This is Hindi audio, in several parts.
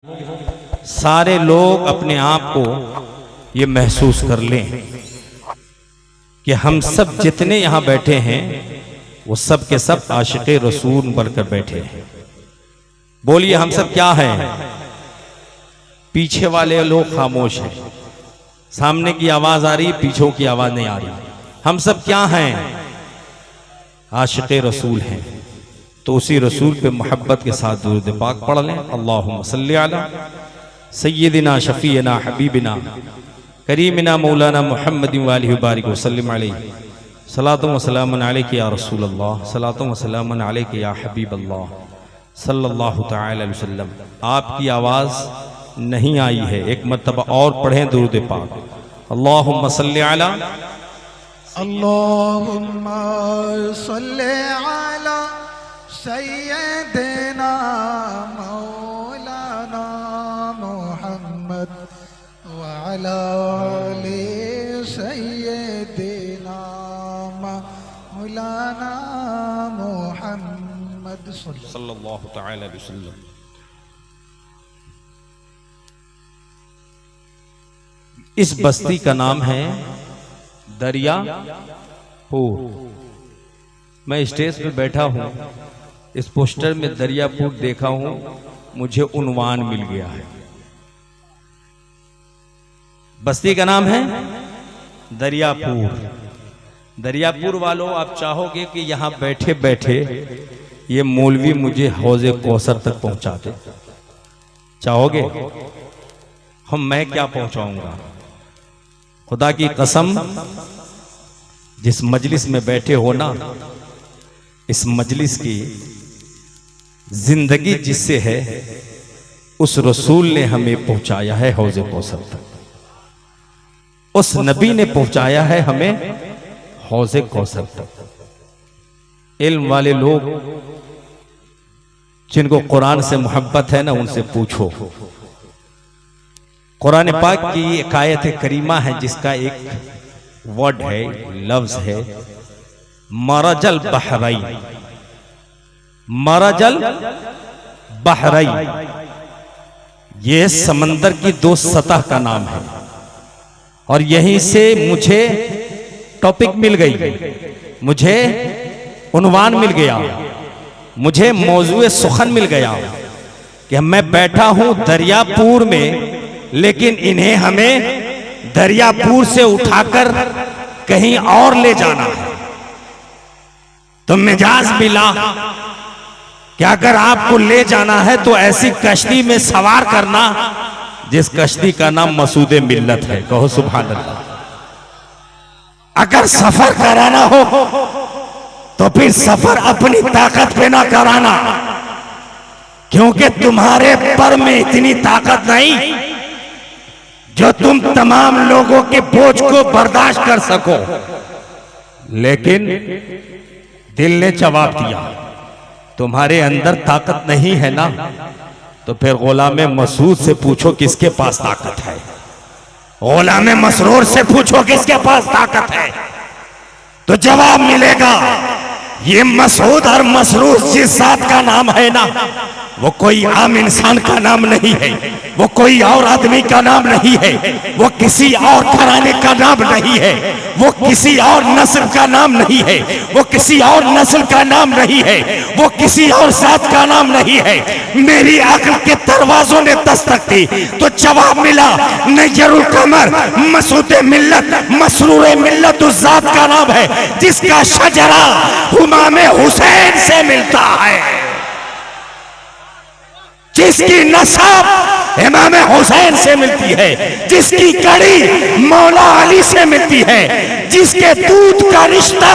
सारे लोग अपने आप को ये महसूस कर लें कि हम सब जितने यहाँ बैठे हैं वो सब के सब आशिक़े रसूल बनकर बैठे हैं। बोलिए हम सब क्या हैं? पीछे वाले लोग खामोश हैं, सामने की आवाज आ रही, पीछों की आवाज नहीं आ रही। हम सब क्या हैं? आशिक़े रसूल हैं। तो उसी रसूल पे मोहब्बत के साथ दुरूद पाक पढ़ लें। अल्लाहुम्मा सल्ली अला सय्यदिना शफीना हबीबिना करीमिना मौलाना मुहम्मद वालिहि बारिक वसल्लम अलैहि सलातु व सलामुन अलैका या रसूल अल्लाह सलातु व सलामुन अलैका या हबीब अल्लाह सल्लल्लाहु तआला अलैहि वसल्लम। आपकी आवाज़ नहीं आई है, एक मर्तबा और पढ़ें दुरूद पाक। अल्लाहुम्मा सल्ली अला अल्लाहुम्मा सल्ली अला सय्यदिना मौलाना मुहम्मद व अला आलि सय्यदिना मौलाना मुहम्मद सल्लल्लाहु तआला अलैहि वसल्लम। इस बस्ती का नाम है दरियापुर। मैं स्टेज पे बैठा हूं, इस पोस्टर में दरियापुर देखा हूं, मुझे उन्वान मिल गया है। बस्ती का नाम है दरियापुर। दरियापुर वालों, आप चाहोगे कि यहां बैठे बैठे ये मौलवी मुझे हौज़े कौसर तक पहुंचा दे? चाहोगे? मैं क्या पहुंचाऊंगा? खुदा की कसम, जिस मजलिस में बैठे हो ना, इस मजलिस की जिंदगी जिससे है, उस रसूल ने हमें पहुंचाया है हौज़े कौसर तक। उस नबी ने पहुंचाया है हमें हौज़े कौसर तक। इल्म वाले लोग जिनको कुरान से मोहब्बत है ना, उनसे पूछो। कुरान पाक की एक आयत करीमा है जिसका एक वर्ड है, लफ्ज है, मरजल बहरई। मरजल बहरई, ये समंदर की दो सतह का नाम है। और यहीं से मुझे टॉपिक मिल गई, मुझे उन्वान मिल गया, मुझे मौजूए सुखन मिल गया कि मैं बैठा हूं दरियापुर में, लेकिन इन्हें हमें दरियापुर से उठाकर कहीं और ले जाना है। तो मिजाज मिला कि अगर आपको ले जाना है तो ऐसी कश्ती में सवार करना जिस कश्ती का नाम मसूदे मिल्लत है। कहो सुभान अल्लाह। अगर सफर कराना हो तो फिर सफर अपनी ताकत पे ना कराना, क्योंकि तुम्हारे पर में इतनी ताकत नहीं जो तुम तमाम लोगों के बोझ को बर्दाश्त कर सको। लेकिन दिल ने जवाब दिया, तुम्हारे अंदर ताकत नहीं है ना, तो फिर गुलाम मसूद से पूछो किसके पास ताकत है। गुलाम मसरूर से पूछो किसके पास ताकत है, तो जवाब मिलेगा। ये मसूद और मसरूर जिस जात का नाम है ना, वो कोई आम इंसान का नाम नहीं है, वो कोई और आदमी का नाम नहीं है, वो किसी और घराने का नाम नहीं है, वो किसी और नस्ल का नाम नहीं है, वो किसी और नस्ल का नाम नहीं है, वो किसी और जात का नाम नहीं है। मेरी अक्ल के दरवाजों ने दस्तक दी तो जवाब मिला, नय्यरुल कमर मसूदे मिल्लत मसरूर मिल्लत उस जात का नाम है जिसका शजरा इमाम हुसैन से मिलता है, जिसकी नसब इमाम हुसैन से मिलती है, जिसकी कड़ी मौला अली से मिलती है, जिसके दूध का रिश्ता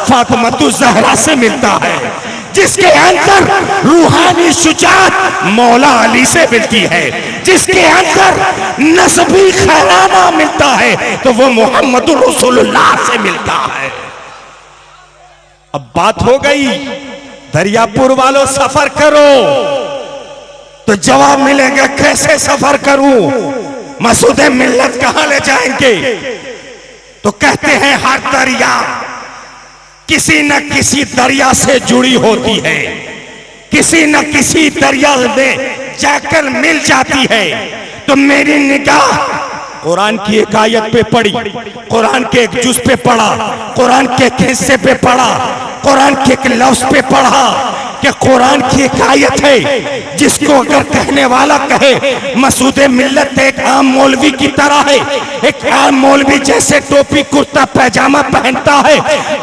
फातिमा ज़हरा से मिलता है, जिसके अंदर रूहानी शुजाअत मौला अली से मिलती है, जिसके अंदर नस्बी खजाना मिलता है तो वो मोहम्मद रसूलुल्लाह से मिलता है। अब बात हो गई, दरियापुर वालों सफर करो, तो जवाब मिलेगा कैसे सफर करूं, मसूदे मिल्लत कहां ले जाएंगे? तो कहते हैं हर दरिया किसी न किसी दरिया से जुड़ी होती है, किसी न किसी दरिया में जाकर मिल जाती है। तो मेरी निगाह कुरान की एक आयत पे पड़ी, कुरान के एक जुज पे पढ़ा, कुरान के एक हिस्से पे पढ़ा, कुरान के एक लफ्ज पे पढ़ा कि कुरान की एक आयत है जिसको अगर कहने वाला कहे मसूद मिल्लत एक आम मौलवी की तरह है, एक आम मौलवी जैसे टोपी कुर्ता पैजामा पहनता है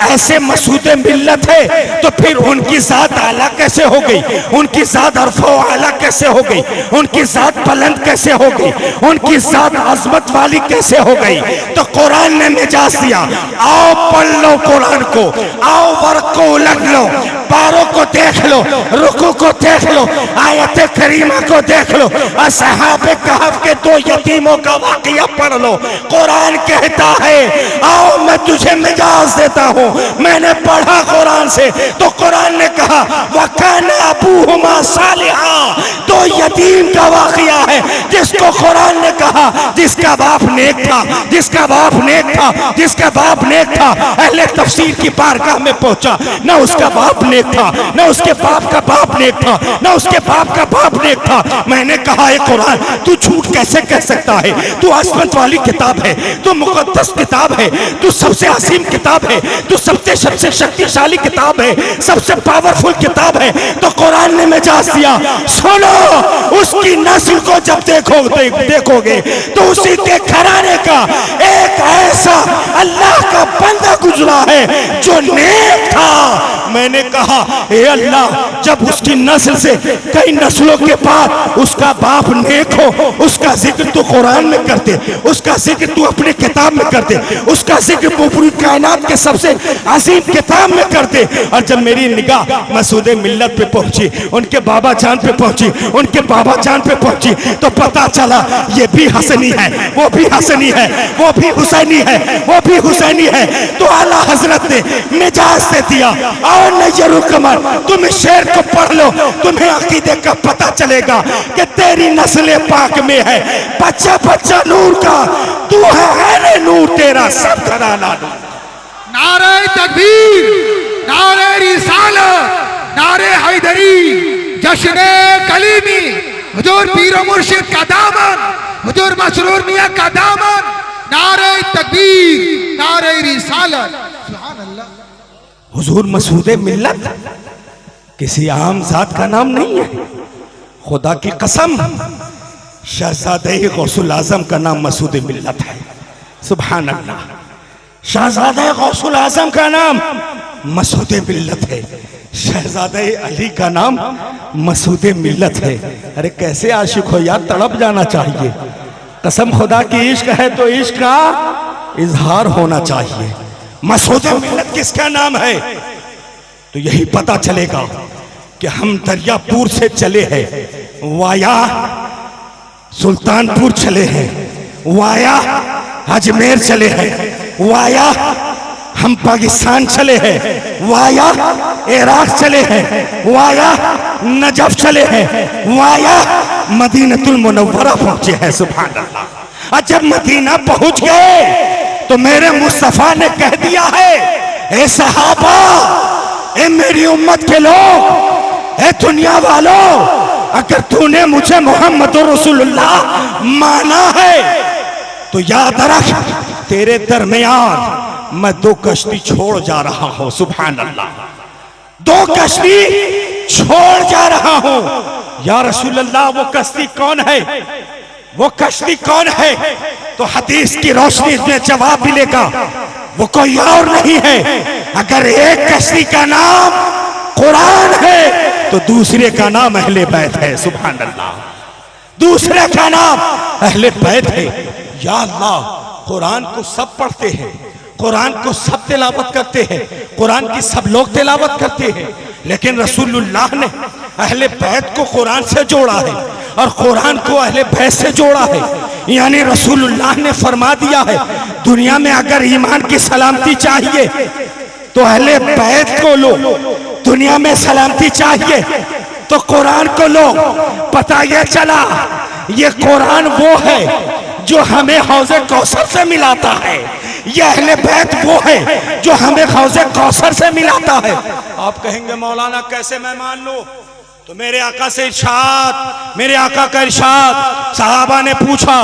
ऐसे मसूद मिल्लत है, तो फिर उनकी जात आला कैसे हो गई, उनकी जात अरफो आला कैसे हो गई, उनकी जात बुलंद कैसे हो गई, उनकी जात अजमत वाली कैसे हो गई। तो कुरान ने मिजाज दिया, आओ पढ़ लो कुरान को, आओ वर्क को उलट लो, पारों को देख लो, रुकू को देख लो, आयत करीमा को देख लो, असहाबे कहफ के दो यतीमों का वाकया पढ़ लो। कुरान कहता है आओ मैं तुझे मिजाज देता हूँ। मैंने पढ़ा कुरान से तो कुरान ने कहा वकाना अबूहुमा सालिहा, दो यतीम का वाकया है जिसको कुरान ने कहा जिसका बाप नेक था, जिसका बाप नेक था, जिसका बाप नेक था। अहले तफसीर की बारगाह में पहुंचा, ना उसका बाप नेक था, ना उसके बाप का बाप नेक था, ना उसके बाप का बाप नेक था। मैंने कहा है कुरान तू झूठ कैसे कह सकता है, तू आसमत वाली किताब है, तू मुकद्दस किताब है, तू सबसे असीम किताब है, तू सबसे शक्तिशाली किताब है, सबसे पावरफुल किताब है। तो कुरान ने मिजाज दिया, सुनो उसकी नस्ल को जब देखोगे तो उसी के घराने का एक ऐसा अल्लाह का बंदा गुजरा है जो नेक था। मैंने कहा ए अल्लाह जब उसकी नस्ल से कई नस्लों के बाद उसका बाप नेक हो, उसका जिक्र तू कुरान में करते, उसका जिक्र तू अपनी किताब में करते, उसका जिक्र पूरी कायनात के सबसे अजीम किताब में करते। और जब मेरी निगाह मसूद मिल्लत पे पहुंची, उनके बाबा जान पे पहुंची, उनके बाबा जान पे पहुंची, तो पता चला ये भी हसनी है, वो भी हसनी है, वो भी हुसैनी है, वो भी हुसैनी है। तो आला हजरत ने मिजाज दे दिया, और नजरुकमर तुम इस शेर को पढ़ लो, तुम्हें अकीदे का पता चलेगा कि तेरी नस्ल पाक में है बच्चा बच्चा नूर का, तू है नूर तेरा सब घराना नूर। नारे तकबीर, नारे रिसालत, नारे हैदरी, जश्न कलीमी, हुजूर पीर और मुर्शिद का दामन, हुजूर मसरूर मियां का दामन, नारे तकबीर, नारे रिसालत। सुभान अल्लाह। हुजूर मसूद मिल्लत किसी आम जात का नाम नहीं है, खुदा की कसम शहजादे गौसुल आजम का नाम मसूद मिल्लत है। सुभान अल्लाह, शहजादे गौसुल आजम का नाम मसूद मिल्लत है, शहजादे अली का नाम मसूद मिल्लत है। अरे कैसे आशिक हो यार, तड़प जाना चाहिए। कसम खुदा की इश्क है तो इश्क का इजहार होना चाहिए। मसूद मिल्लत किसका नाम है तो यही पता चलेगा कि हम दरियापुर से चले हैं, वाया सुल्तानपुर चले हैं, वाया अजमेर चले हैं, वाया हम पाकिस्तान चले हैं, वाया इराक चले हैं, वाया नजफ चले हैं, वाया मदीनतुल मुनव्वरा पहुंचे हैं। सुभान अल्लाह। और जब मदीना पहुंच गए तो मेरे मुस्तफा ने कह दिया है, ए सहाबा, ए मेरी उम्मत के लोग, ए दुनिया वालों, अगर तूने मुझे मोहम्मद रसूलुल्लाह माना है तो याद रख तेरे दरमियान मैं दो कश्ती छोड़ जा रहा हूं। सुभान अल्लाह, दो कश्ती छोड़ जा रहा हूं। या रसूल अल्लाह वो कश्ती कौन है, वो कश्ती कौन है? तो हदीस की रोशनी में जवाब मिलेगा, वो कोई और नहीं है। अगर एक कश्ती का नाम कुरान है तो दूसरे का नाम अहले बैत है। सुभान अल्लाह, दूसरे का नाम अहले बैत है। या अल्लाह, कुरान को सब पढ़ते हैं, कुरान को सब तिलावत करते हैं, कुरान की सब लोग तिलावत करते हैं, लेकिन रसूलुल्लाह ने अहले बैत को कुरान से जोड़ा है और कुरान को अहले बैत से जोड़ा है। यानी रसूलुल्लाह ने फरमा दिया है, दुनिया में अगर ईमान की सलामती चाहिए तो अहले बैत को लो, दुनिया में सलामती चाहिए तो कुरान को लो। पता ये चला ये कुरान वो है जो हमें हौज़े कौसर से मिलाता है, ये अहले बैत वो है जो हमें हौज़े कौसर से मिलाता है। आप कहेंगे मौलाना कैसे मैं मान लूं? तो मेरे आका से इरशाद, मेरे आका का इरशाद, सहाबा ने पूछा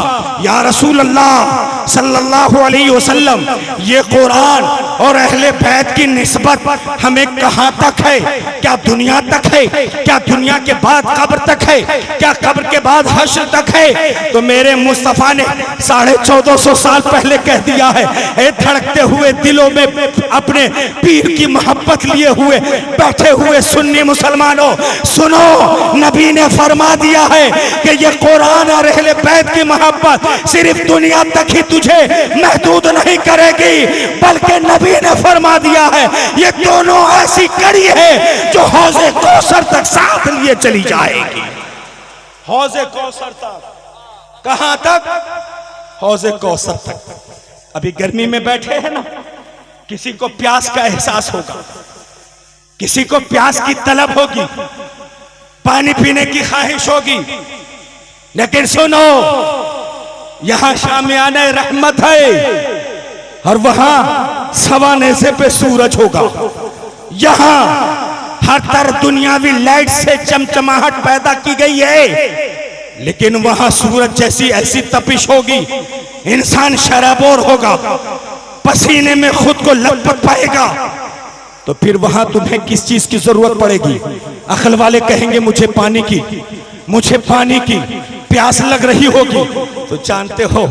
या रसूल अल्लाह सल्लल्लाहु अलैहि वसल्लम, ये कुरान और अहले बैत की निस्बत हमें कहाँ तक है? क्या दुनिया तक है? क्या दुनिया के बाद कब्र तक है? क्या कब्र के बाद हश्र तक है? तो मेरे मुस्तफ़ा ने 1450 साल पहले कह दिया है, ए धड़कते हुए दिलों में अपने पीर की मोहब्बत लिए हुए बैठे हुए सुन्नी मुसलमानों, सुनो, नबी ने फरमा दिया है कि ये कुरान और अहले बैत की मोहब्बत सिर्फ दुनिया तक ही तुझे महदूद नहीं करेगी, बल्कि नबी ने फरमा दिया है ये दोनों ऐसी कड़ी है जो हौज़े कौसर तक साथ लिए चली जाएगी। हौज़े कौसर तक, कहां तक? हौज़े कौसर तक। अभी गर्मी में बैठे हैं ना, किसी को प्यास का एहसास होगा, किसी को प्यास की तलब होगी, पानी पीने की ख्वाहिश होगी, लेकिन सुनो, यहां शामियाने रहमत है और वहां सवानेज़े पे सूरज होगा। यहां हर तरह दुनियावी लाइट से चमचमाहट पैदा की गई है, लेकिन वहां सूरज जैसी ऐसी तपिश होगी, इंसान शराबोर होगा, पसीने में खुद को लपट पाएगा। तो फिर वहां तुम्हें किस चीज की जरूरत पड़ेगी? अकल वाले कहेंगे मुझे पानी की, मुझे पानी की प्यास लग रही होगी, तो जानते हो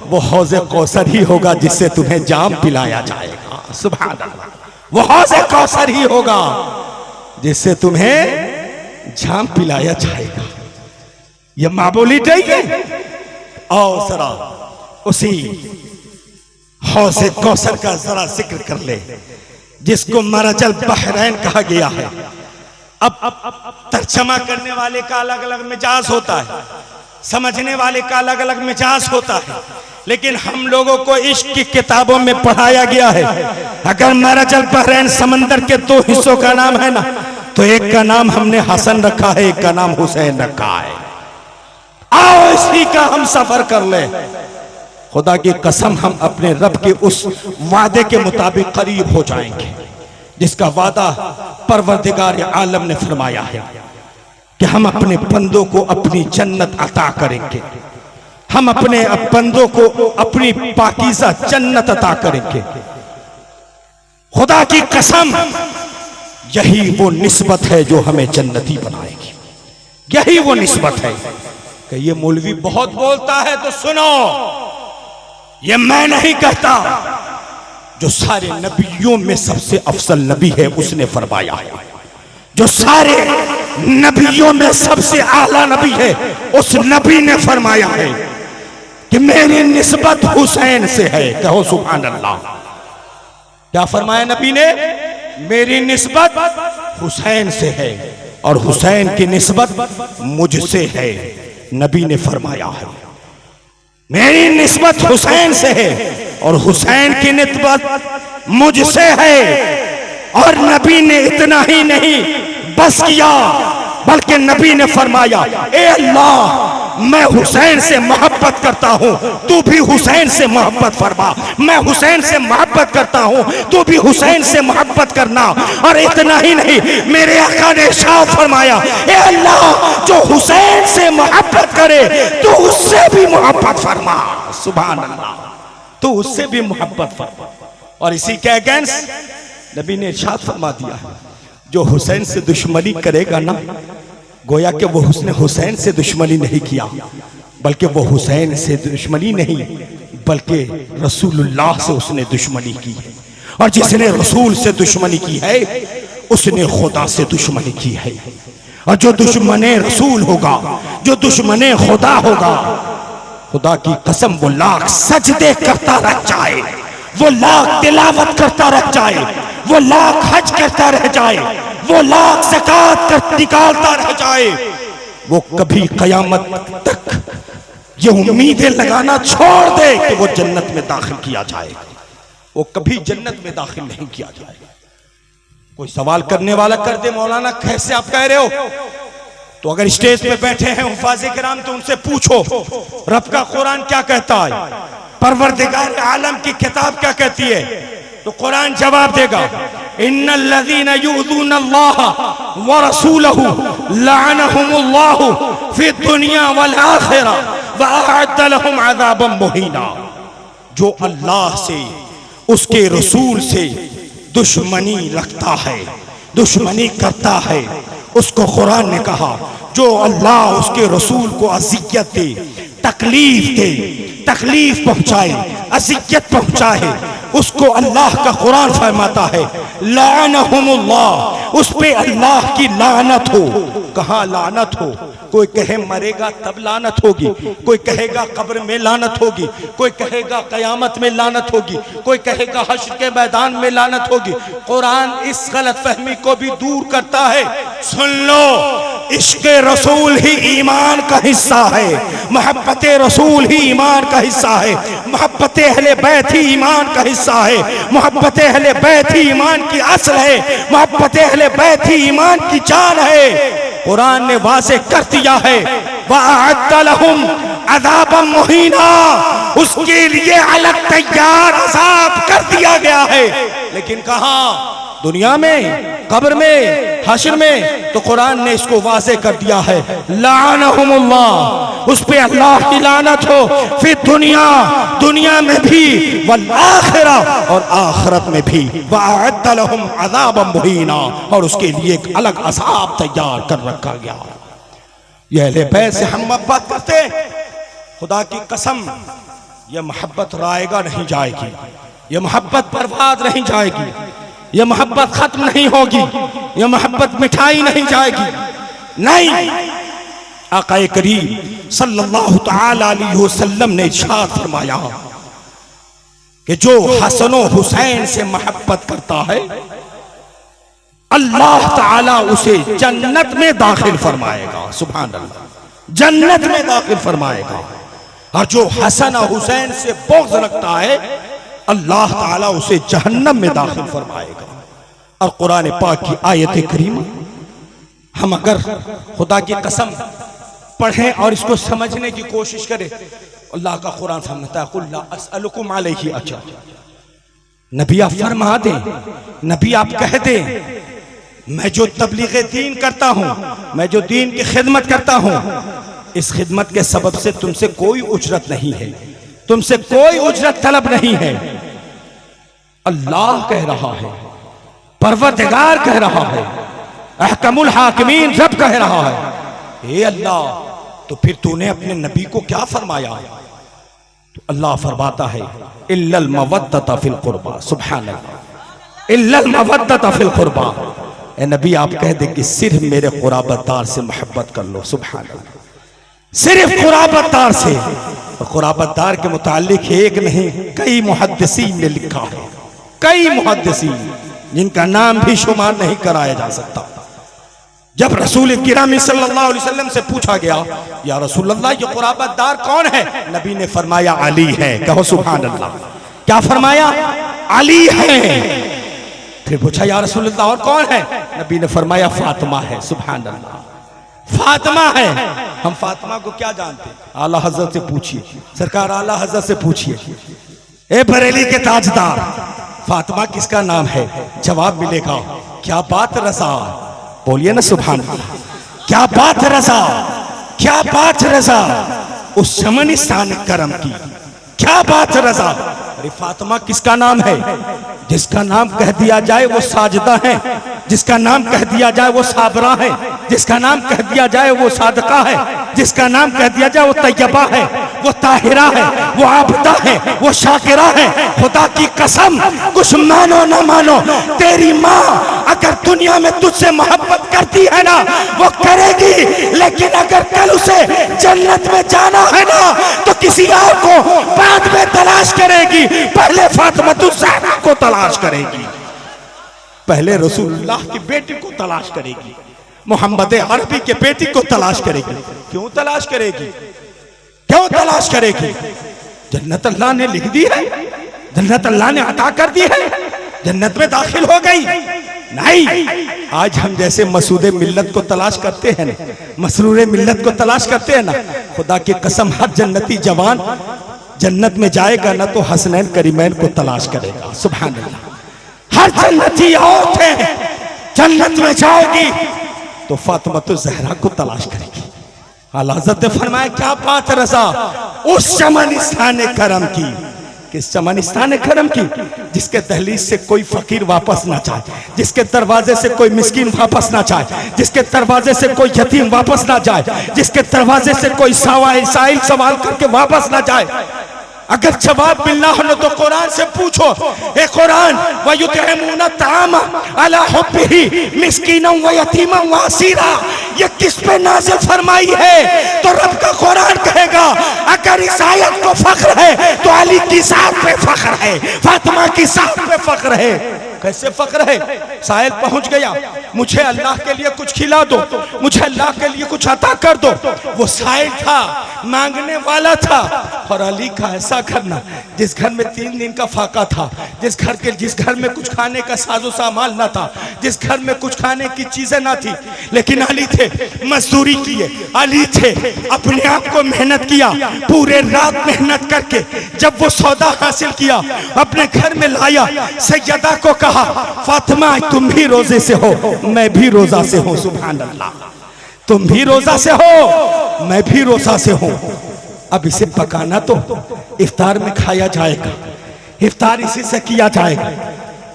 वो हौज़े कौसर ही होगा जिससे तुम्हें जाम पिलाया जाएगा। सुभान अल्लाह, वो हौज़े कौसर ही होगा जिससे तुम्हें जाम पिलाया जाएगा। ये मामूली नहीं है। और जरा उसी हौज़े कौसर का जरा जिक्र कर ले, जिसको मरजल बहरैन कहा गया है। अब तर्जमा करने वाले का अलग अलग मिजाज होता है, समझने वाले का अलग अलग मिजाज होता है, लेकिन हम लोगों को इश्क की किताबों में पढ़ाया गया है, अगर मरजल बहरैन समंदर के दो हिस्सों का नाम है ना, तो एक का नाम हमने हसन रखा है, एक का नाम हुसैन रखा है। आओ इसी का हम सफर कर ले। खुदा की कसम, हम अपने रब के उस वादे के मुताबिक करीब हो जाएंगे जिसका वादा परवरदिगार आलम ने फरमाया है कि हम अपने बंदों को अपनी जन्नत अता करेंगे, हम अपने बंदों को अपनी पाकीज़ा जन्नत अता करेंगे। खुदा की कसम, यही वो निस्बत है जो हमें जन्नती बनाएगी, यही वो निस्बत है। कि ये मौलवी बहुत बोलता है तो सुनो, ये मैं नहीं कहता, जो सारे नबियों में सबसे अफसल नबी है उसने फरमाया है, जो सारे नबियों में सबसे आला नबी है उस नबी ने फरमाया है कि मेरी निस्बत हुसैन से है। कहो सुभान अल्लाह। क्या फरमाया नबी ने? मेरी निस्बत हुसैन से है और हुसैन की निस्बत मुझसे है। नबी ने फरमाया है मेरी निस्बत हुसैन से है और हुसैन की निस्बत मुझसे है। और नबी ने इतना ही नहीं बस किया, बल्कि नबी ने फरमाया, ए अल्लाह, मैं हुसैन से मोहब्बत करता हूं, तू भी हुसैन से मोहब्बत फरमा। मैं हुसैन से मोहब्बत करता हूं, तू भी हुसैन से मोहब्बत करना। और इतना ही नहीं, मेरे आका ने इरशाद फरमाया, ए अल्लाह, जो हुसैन से मोहब्बत करे तो उससे भी मोहब्बत फरमा। सुभान अल्लाह, तो उससे भी मोहब्बत फरमा। और इसी के अगेंस्ट नबी ने इरशाद फरमा दिया, जो हुसैन से दुश्मनी करेगा ना, गोया कि वो उसने हुसैन से दुश्मनी नहीं किया, बल्कि वो हुसैन से दुश्मनी नहीं बल्कि रसूलुल्लाह से उसने दुश्मनी की है। और जिसने रसूल से दुश्मनी की है उसने खुदा से दुश्मनी की है। और जो दुश्मने रसूल होगा, जो दुश्मने खुदा होगा, खुदा की कसम वो लाख सजदे करता रह जाए, वो लाख तिलावत करता रह जाए, वो लाख हज करता रह जाए, वो लाख ज़कात कर निकालता रह जाए, वो कभी कयामत तक ये उम्मीदें लगाना छोड़ दे कि वो जन्नत में दाखिल किया जाएगा, वो कभी जन्नत में दाखिल नहीं किया जाएगा। कोई सवाल करने वाला कर दे, मौलाना कैसे आप कह रहे हो? तो अगर स्टेज पे बैठे हैं हुफ़ाज़े किराम तो उनसे पूछो, रब का कुरान क्या कहता है, परवरदिगार आलम की किताब क्या कहती है, तो कुरान जवाब देगा। इन्नल्लज़ीना युज़ूना अल्लाह व रसूलहु लअनहुमुल्लाहु फिद दुनिया वल आखिरा व अअद्द लहुम अज़ाबन मुहीना। जो अल्लाह से उसके रसूल से दुश्मनी रखता है, दुश्मनी करता है, उसको कुरान ने कहा जो अल्लाह उसके रसूल को अज़ियत दे, तकलीफ दे, तकलीफ पहुंचाए, अज़ियत पहुंचाए, उसको अल्लाह का कुरान फरमाता है लानहुमुल्लाह, उस पे अल्लाह की लानत हो। कहाँ लानत हो? कोई कहे मरेगा तब लानत होगी, कोई कहेगा कब्र में लानत होगी, कोई कहेगा कयामत में लानत होगी, कोई कहेगा हश्र के मैदान में लानत होगी। कुरान इस गलत फहमी को भी दूर करता है। सुन लो, इश्क़ रसूल ही ईमान का हिस्सा है, मोहब्बत रसूल ही ईमान का हिस्सा है, मोहब्बत अहले बैत ही ईमान का हिस्सा है, मोहब्बत अहले बैत ही ईमान की असल है, मोहब्बत अहले बैत ही ईमान की जान है। कुरान ने वाज़े कर दिया है वअअद्द लहुम अज़ाबन मुहीना, उसके लिए अलग तैयार अज़ाब कर दिया गया है। लेकिन कहाँ? दुनिया में, कब्र में, हश्र में। तो कुरान ने इसको वाज़े कर दिया है लानहुमुल्लाह, उस पे अल्लाह की लानत हो, फिर दुनिया, दुनिया में भी, वल आखिरा, और आखिरत में भी, वअअद्द लहुम अज़ाबन मुहीना, और उसके लिए एक अलग अज़ाब तैयार कर रखा गया। ये अहले बैत से हम मोहब्बत करते, खुदा की कसम ये मोहब्बत रायगा नहीं जाएगी, ये मोहब्बत बर्बाद नहीं जाएगी, ये मोहब्बत खत्म नहीं होगी, ये मोहब्बत मिठाई नहीं जाएगी। नहीं, आक़ाए करीम सल्लल्लाहु तआला अलैहि वसल्लम ने इरशाद फरमाया कि जो हसन और हुसैन से मोहब्बत करता है अल्लाह ताला उसे जन्नत में दाखिल फरमाएगा। सुभान अल्लाह, जन्नत में दाखिल फरमाएगा। और जो हसन और हुसैन से बुग़्ज़ रखता है अल्लाह ताला उसे जहन्नम में दाखिल फरमाएगा। और कुरान पाक की आयत करीमा हम अगर खुदा की कसम पढ़ें और इसको समझने की कोशिश करें, अल्लाह का कुरान फरमाता है कुल ला अस्अलुकुम अलैहि अजरा। नबी आप फरमा दें, नबी आप कह दें, मैं जो तबलीग दीन करता हूं, मैं जो दीन की खिदमत करता हूं, इस खिदमत के सबब से तुमसे कोई उजरत नहीं है, तुमसे कोई उजरत तलब नहीं है। अल्लाह कह रहा है, परवरदिगार कह रहा है, अहकमुल हाकिमीन रब कह रहा है। ए अल्लाह, तो फिर तूने अपने नबी को क्या फरमाया? तो अल्लाह फरमाता है इल्लल मवद्दत फिल कुर्बा। सुभान अल्लाह, इल्लल मवद्दत फिल कुर्बा। ए नबी आप कह दे कि सिर्फ मेरे कुराबतदार से मोहब्बत कर लो। सुभान अल्लाह, सिर्फ कुराबतदार से। कुराबतदार के मुतालिक एक नहीं कई मुहद्दिसीन ने लिखा है, कई मुहद्दिसीन जिनका नाम भी शुमार नहीं कराया जा सकता। जब रसूल किरामी सल्लल्लाहु अलैहि वसल्लम से पूछा गया या रसूल अल्लाह ये कुराबतदार कौन है? नबी ने फरमाया अली है। कहो सुभान अल्लाह। क्या फरमाया? अली है। फिर पूछा या रसूल अल्लाह और कौन है? नबी ने फरमाया फातिमा है। सुभान अल्लाह, फातिमा है। हम फातिमा को क्या जानते? आला हजरत से पूछिए, सरकार आला हजरत से पूछिए, ए बरेली के ताजदार, फातिमा किसका नाम है? जवाब मिलेगा क्या बात रज़ा। बोलिए ना सुभान अल्लाह। क्या बात रज़ा, क्या बात रज़ा, उस शमनिस्तान करम की क्या बात रज़ा। अरे फातिमा किसका नाम है? जिसका नाम कह दिया जाए वो साजिदा है, जिसका नाम कह दिया जाए वो साबरा है, जिसका नाम कह दिया जाए वो सादका है, जिसका नाम कह दिया जाए वो तैयबा है, वो ताहिरा है, वो आबदा है, वो शाकिरा है। खुदा की कसम, कुछ मानो ना मानो, तेरी माँ अगर दुनिया में तुझसे मोहब्बत करती है ना वो करेगी, लेकिन अगर कल उसे जन्नत में जाना है ना तो किसी और को बाद में तलाश करेगी, पहले फातिमा ज़हरा को तलाश करेगी, पहले रसूलुल्लाह की बेटी को तलाश करेगी, मोहम्मद अरबी के बेटी को तलाश करेगी। क्यों तलाश करेगी? क्यों तलाश करेगी? जन्नत अल्लाह ने लिख दी है, जन्नत अल्लाह ने अता कर दी है, जन्नत में दाखिल हो गई। नहीं, आज हम जैसे मसूदे मिल्लत को तलाश करते हैं ना, मसरूरे मिल्लत को तलाश करते हैं ना, खुदा की कसम हर जन्नती जवान जन्नत में जाएगा ना तो हसनैन करीमैन को तलाश करेगा। सुभान अल्लाह, हर जन्नती और थे, जन्नत में जाओगी तो फातिमा तो जहरा को तलाश करेगी। आला हज़रत ने फरमाया क्या बात रज़ा, उस चमनिस्तान करम की, किस चमनिस्तान करम की, जिसके दहलीज से कोई फकीर वापस ना जाए, जिसके दरवाजे से कोई मिस्कीन वापस ना जाए, जिसके दरवाजे से कोई यतीम वापस ना जाए, जिसके दरवाजे से कोई साइल सवाल करके वापस ना जाए। अगर जवाब मिलना हो ना तो कुरान से पूछो। ए कुरान, वयुतइमूना ताम अला हुब्बिही मिस्कीनन व यतीमन व असीरा, ये किस पे नाज़िल फरमाई है? तो रब का कुरान कहेगा अगर इस आयत को फख्र है तो अली की साथ पे फख्र है, फातिमा की साथ पे फख्र है। कैसे फख्र है? साहिल पहुंच गया, मुझे अल्लाह के लिए कुछ खिला दो, मुझे अल्लाह के लिए कुछ अता कर दो। वो साहिल था, मांगने वाला था। और अली का ऐसा घर ना, जिस घर में 3 दिन का फाका था, जिस घर में कुछ खाने का साजो सामान ना था, जिस घर में कुछ खाने की चीजें ना थी, लेकिन अली थे, मजदूरी किए, अली थे, अपने आप को मेहनत किया, पूरे रात मेहनत करके जब वो सौदा हासिल किया अपने घर में लाया, सैयदा को कहा फातिमा तुम भी रोजे से हो, मैं भी रोजा से हूं। सुभान अल्लाह, तुम भी रोजा से हो, मैं भी रोजा से हूं। अब इसे पकाना तो इफ्तार में खाया जाएगा, इफ्तार इसी से किया जाएगा।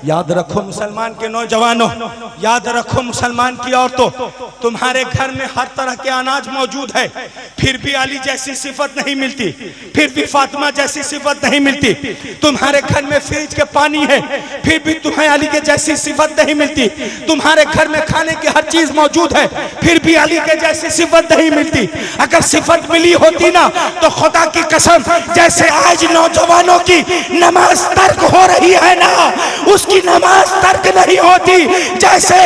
याद रखो मुसलमान के नौजवानों, याद रखो मुसलमान की औरतों, तुम्हारे घर में हर तरह के अनाज मौजूद है, फिर भी अली जैसी सिफत नहीं मिलती, फिर भी फातिमा जैसी सिफत नहीं मिलती। तुम्हारे घर में फ्रिज के पानी है, फिर भी तुम्हें अली के जैसी सिफत नहीं मिलती। तुम्हारे घर में खाने की हर चीज मौजूद है, फिर भी अली के जैसी सिफत नहीं मिलती। अगर सिफत मिली होती ना तो खुदा की कसम, जैसे आज नौजवानों की नमाज तर्क हो रही है ना, उसकी नमाज तर्क नहीं होती। जैसे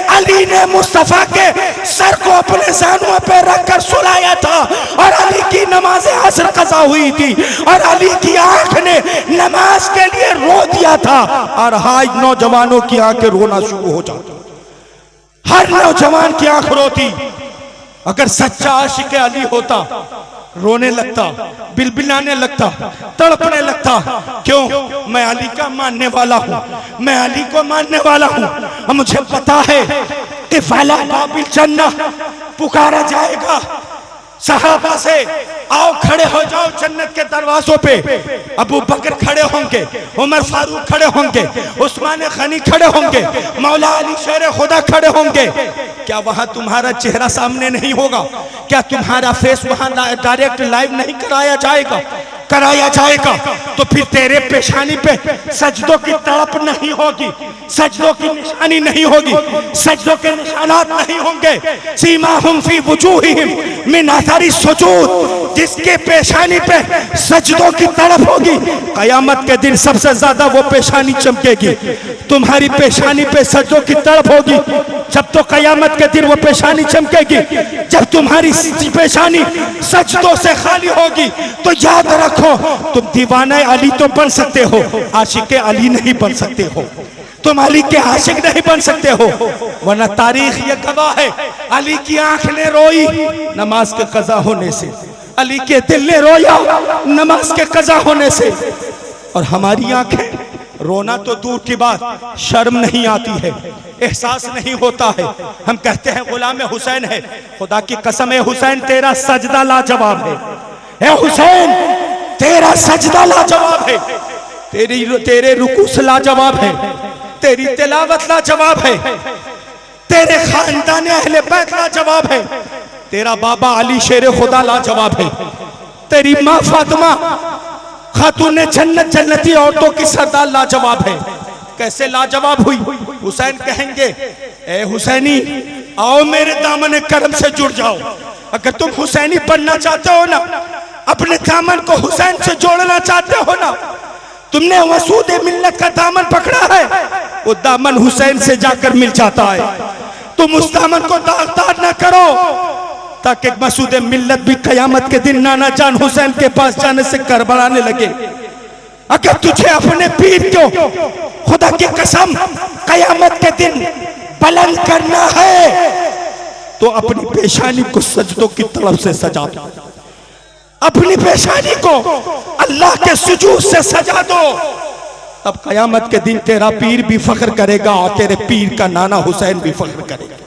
अली ने मुस्तफा के सर को अपने ज़ानुओं पे रखकर सुलाया था और अली की नमाज असर कज़ा हुई थी और अली की आंख ने नमाज के लिए रो दिया था, और आज नौजवानों की आंखें रोना शुरू हो जाती, हर नौजवान की आंख रोती। अगर सच्चा आशिक अली होता रोने लगता, बिलबिलाने लगता, तड़पने लगता। क्यों? मैं अली का मानने वाला हूँ, मैं अली को मानने वाला हूँ, और मुझे पता है कि फला बाबिल जन्नह पुकारा जाएगा सहाबा से, आओ खड़े हो जाओ जन्नत के दरवाजों पे। अबू बकर खड़े होंगे, उमर फारूक खड़े होंगे, उस्मान गनी खड़े होंगे, मौला अली शेर खुदा खड़े होंगे। क्या वहां तुम्हारा चेहरा सामने नहीं होगा? क्या तुम्हारा फेस वहां डायरेक्ट लाइव नहीं कराया जाएगा? कराया जाएगा तो फिर तेरे पेशानी पे सजदों की तड़प नहीं होगी, सजदों की निशानी नहीं होगी, सजदों के निशानात नहीं होंगे। सीमाहुम फी वुजूहिहिम मिन अथरी सुजूद, जिसके पेशानी पे सजदों की तड़प होगी, कयामत के दिन सबसे ज्यादा वो पेशानी चमकेगी। तुम्हारी पेशानी पे सजदों की तड़प होगी, जब तो कयामत के दिन वो पेशानी चमकेगी। जब तुम्हारी पेशानी सजदों से खाली होगी तो याद रखो तुम दीवाना अली तो बन सकते हो, आशिक अली नहीं बन सकते हो। तुम अली के आशिक नहीं बन सकते हो, वरना तारीख ये गवाह है, अली की आंख ने रोई नमाज के कज़ा होने से, अली के दिल ने रोया नमाज के कज़ा होने से। और हमारी आंखें रोना तो दूर की बात, शर्म नहीं आती है, एहसास नहीं होता है। हम कहते हैं गुलाम हुसैन है, खुदा की कसम है हुसैन तेरा सजदा लाजवाब है, ए हुसैन तेरा सजदा लाजवाब है, तेरे रुकूस लाजवाब है, तेरी तिलावत लाजवाब है, तेरे खानदान अहले बैत लाजवाब है, तेरा बाबा अली शेर खुदा लाजवाब है, तेरी माँ फातिमा खातून जन्नत जन्नती औरतों की सरदार लाजवाब है। कैसे लाजवाब हुई? हुसैन कहेंगे ए हुसैनी आओ मेरे दामन करम से जुड़ जाओ। अगर तुम हुसैनी बनना चाहते हो ना, अपने दामन को हुसैन से जोड़ना चाहते हो ना, तुमने वसूद मिल्लत का दामन पकड़ा है, वो दामन हुसैन से जाकर मिल जाता है। तुम उस दामन को दागदार ना करो ताकि मसूद मिल्लत भी कयामत के दिन नाना जान हुसैन के पास जाने से करबलाने लगे। अगर तुझे अपने पीर को खुदा की कसम कयामत के दिन बुलंद करना है तो अपनी पेशानी को सजदों की तरफ से सजा दो, अपनी पेशानी को अल्लाह के सुजूद से सजा दो। तब कयामत के दिन तेरा पीर भी फख्र करेगा और तेरे पीर का नाना हुसैन भी फख्र करेगा।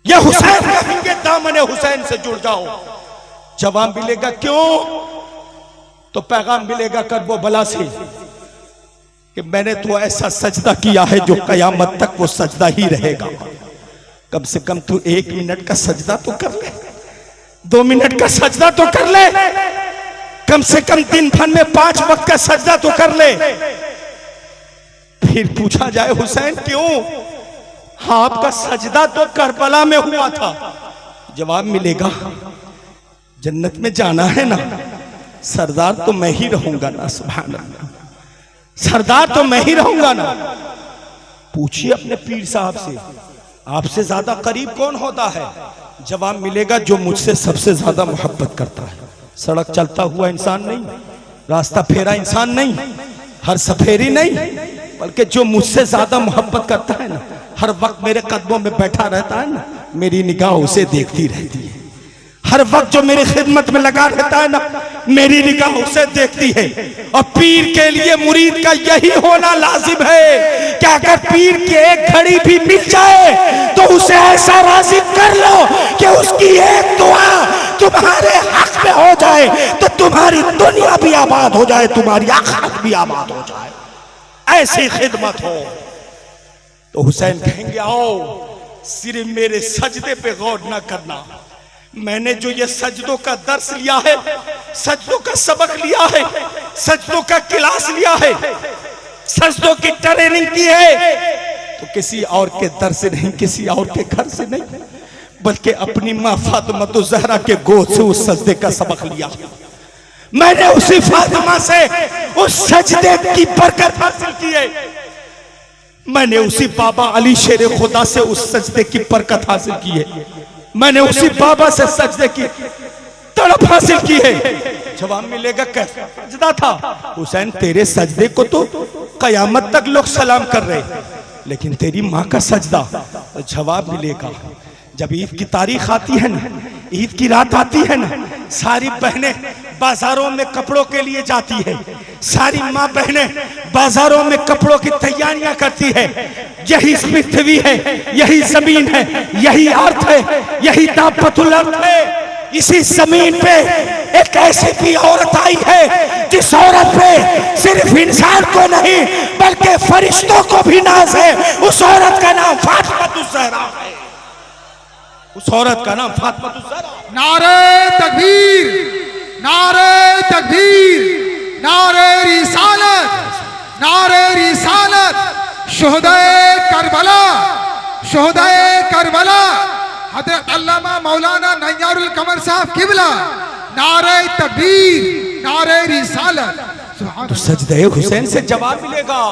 ये हुसैन कहेंगे दामन हुसैन से जुड़ जाओ। जवाब मिलेगा क्यों? तो पैगाम मिलेगा करबो बला से कि मैंने तो ऐसा सजदा किया है जो कयामत तक वो सजदा ही रहेगा। कम से कम तू 1 मिनट का सजदा तो कर ले, 2 मिनट का सजदा तो कर ले, कम से कम दिन भर में 5 वक्त का सजदा तो कर ले। फिर पूछा जाए हुसैन क्यों? हाँ, आपका सजदा तो करबला में हुआ था। जवाब मिलेगा जन्नत में जाना है ना, सरदार तो मैं ही रहूंगा ना। सुभान अल्लाह, सरदार तो मैं ही रहूंगा ना। पूछिए अपने पीर साहब से, आपसे ज्यादा करीब कौन होता है? जवाब मिलेगा जो मुझसे सबसे ज्यादा मोहब्बत करता है। सड़क चलता हुआ इंसान नहीं, रास्ता फेरा इंसान नहीं, हर सफेरी नहीं, बल्कि जो मुझसे ज्यादा मोहब्बत करता है ना, हर वक्त मेरे कदमों में बैठा रहता है ना, मेरी निगाह उसे देखती रहती है। हर वक्त जो मेरी खिदमत में लगा रहता है ना, मेरी निगाह उसे देखती है। और पीर के लिए मुरीद का यही होना लाजिम है कि अगर पीर की एक घड़ी भी मिल जाए तो उसे ऐसा राज़ी कर लो कि उसकी एक दुआ तुम्हारे हक में हो जाए तो तुम्हारी दुनिया भी आबाद हो जाए, तुम्हारी आखिरत भी आबाद हो जाए। ऐसी खिदमत हो। तो हुसैन कहेंगे आओ, सिर्फ मेरे सजदे पे गौर न करना, मैंने जो ये सजदों का दर्स लिया है, सजदों का सबक लिया है, सजदों का क्लास लिया है, सजदों की ट्रेनिंग की है, तो किसी और के दर से नहीं, किसी और के घर से नहीं, बल्कि अपनी माँ फातिमा ज़हरा के गोद से उस सजदे का सबक लिया। मैंने उसी फातिमा से उस सजदे की बरकत हासिल की है। मैंने उसी बाबा अली शेर खुदा से उस सजदे की बरकत हासिल की है। मैंने उसी बाबा से सजदे की तड़प हासिल की है। जवाब मिलेगा कैसा सजदा था? हुसैन तेरे सजदे को तो कयामत तक लोग सलाम कर रहे, लेकिन तेरी माँ का सजदा। जवाब मिलेगा जब ईद की तारीख आती है ना, ईद की रात आती है ना, सारी बहनें बाजारों में कपड़ों के लिए जाती है, सारी माँ बहनें बाजारों में कपड़ों की तैयारियां करती है। यही पृथ्वी है, यही जमीन है, यही अर्थ है, यही दापतुल अर्थ है। इसी जमीन पे एक ऐसी भी औरत आई है जिस औरत पे सिर्फ इंसान को नहीं बल्कि फरिश्तों को भी नाज है। उस औरत का नाम फातिमा ज़हरा है। उस औरत का नाम फातिमा ज़हरा। नारे तकबीर, नारे तकबीर, नारे रिसालत, नारे रिसालत। शुहदाए करबला, शुहदाए करबला हज़रत अल्लामा मौलाना नैयारुल कमर साहब किबला। नारे तकबीर, नारे रिसालत। तो सजदे हुसैन से जवाब मिलेगा।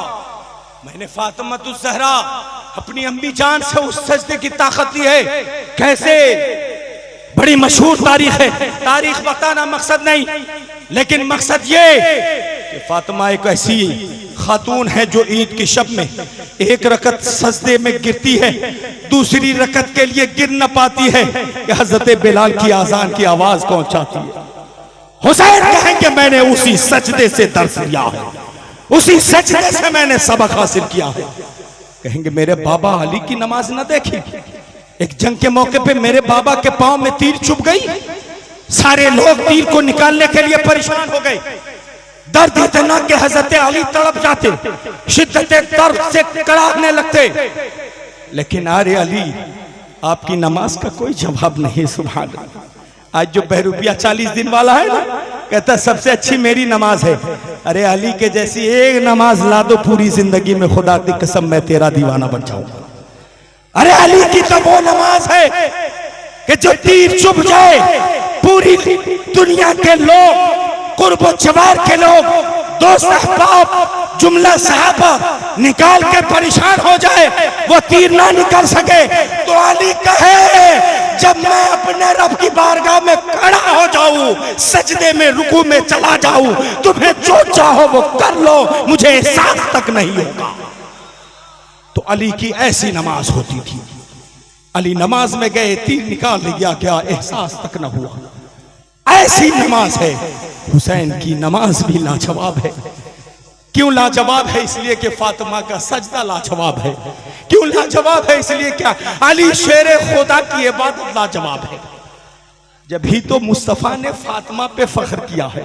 मैंने फातिमा ज़हरा अपनी अम्मी जान से उस सजदे की ताकत ली है। कैसे? बड़ी मशहूर तारीख है, तारीख बताना मकसद नहीं, लेकिन मकसद ये कि फातिमा एक ऐसी खातून है जो ईद की शब में एक रकत सजदे में गिरती है, दूसरी रकत के लिए गिर न पाती है कि हजरत बिलाल की आजान की आवाज पहुंचाती है। हुसैन कहेंगे मैंने उसी सजदे से दर्स लिया है, उसी सजदे से मैंने सबक हासिल किया है। कहेंगे मेरे बाबा अली की नमाज न देखी? एक जंग के मौके पे मेरे बाबा के पांव में तीर चुभ गई, सारे लोग तीर को निकालने के लिए परेशान हो गए। दर्द इतना कि हजरत अली तड़प जाते, शिद्दत दर्द से कड़ाकने लगते। लेकिन अरे अली, आपकी नमाज का कोई जवाब नहीं। सुभान अल्लाह। आज जो बहरूपिया 40 दिन वाला है ना, कहता सबसे अच्छी मेरी नमाज है। अरे अली के जैसी एक नमाज ला दो, पूरी जिंदगी में खुदा की कसम मैं तेरा दीवाना बन जाऊंगा। अरे अली की तो वो नमाज है कि जो तीर चुभ जाए, पूरी दुनिया के लोग, कुर्ब जवार के लोग, दोस्त अहबाब, जुमला सहाबा निकाल के परेशान हो जाए, वो तीर ना निकाल सके, तो अली कहे जब मैं अपने रब की बारगाह में खड़ा हो जाऊं, सजदे में रुकू में चला जाऊं, तुम्हें जो चाहो वो कर लो, मुझे एहसास तक नहीं होगा। तो अली की ऐसी नमाज होती थी। अली नमाज में गए, तीर निकाल लिया, क्या एहसास तक न हुआ। ऐसी नमाज है। हुसैन की नमाज भी लाजवाब है। क्यों लाजवाब है? इसलिए कि फातिमा का सजदा लाजवाब है। क्यों लाजवाब है? इसलिए क्या अली शेर खुदा की इबादत लाजवाब है। जब भी तो मुस्तफा ने फातिमा पे फख्र किया है,